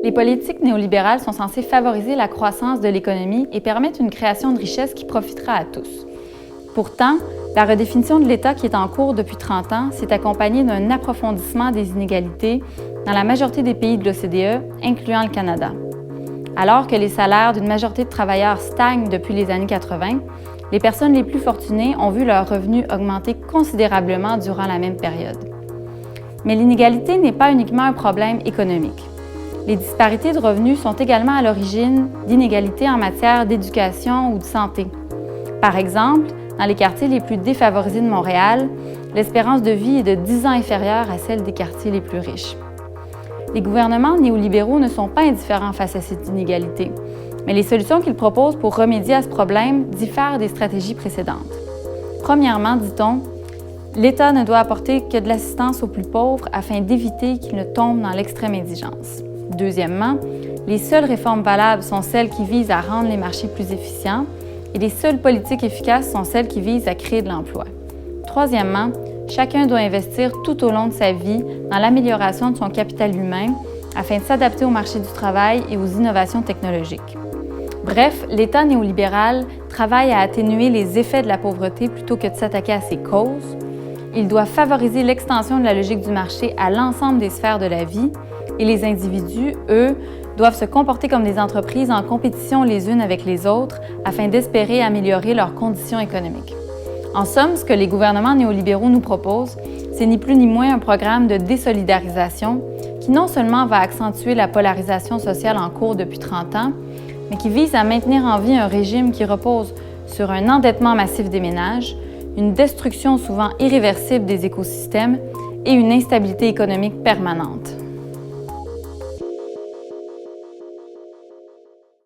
Les politiques néolibérales sont censées favoriser la croissance de l'économie et permettre une création de richesse qui profitera à tous. Pourtant, la redéfinition de l'État qui est en cours depuis 30 ans s'est accompagnée d'un approfondissement des inégalités dans la majorité des pays de l'OCDE, incluant le Canada. Alors que les salaires d'une majorité de travailleurs stagnent depuis les années 80, les personnes les plus fortunées ont vu leurs revenus augmenter considérablement durant la même période. Mais l'inégalité n'est pas uniquement un problème économique. Les disparités de revenus sont également à l'origine d'inégalités en matière d'éducation ou de santé. Par exemple, dans les quartiers les plus défavorisés de Montréal, l'espérance de vie est de 10 ans inférieure à celle des quartiers les plus riches. Les gouvernements néolibéraux ne sont pas indifférents face à cette inégalité, mais les solutions qu'ils proposent pour remédier à ce problème diffèrent des stratégies précédentes. Premièrement, dit-on, l'État ne doit apporter que de l'assistance aux plus pauvres afin d'éviter qu'ils ne tombent dans l'extrême indigence. Deuxièmement, les seules réformes valables sont celles qui visent à rendre les marchés plus efficients et les seules politiques efficaces sont celles qui visent à créer de l'emploi. Troisièmement, chacun doit investir tout au long de sa vie dans l'amélioration de son capital humain afin de s'adapter au marché du travail et aux innovations technologiques. Bref, l'État néolibéral travaille à atténuer les effets de la pauvreté plutôt que de s'attaquer à ses causes. Il doit favoriser l'extension de la logique du marché à l'ensemble des sphères de la vie et les individus, eux, doivent se comporter comme des entreprises en compétition les unes avec les autres afin d'espérer améliorer leurs conditions économiques. En somme, ce que les gouvernements néolibéraux nous proposent, c'est ni plus ni moins un programme de désolidarisation qui non seulement va accentuer la polarisation sociale en cours depuis 30 ans, mais qui vise à maintenir en vie un régime qui repose sur un endettement massif des ménages, une destruction souvent irréversible des écosystèmes et une instabilité économique permanente.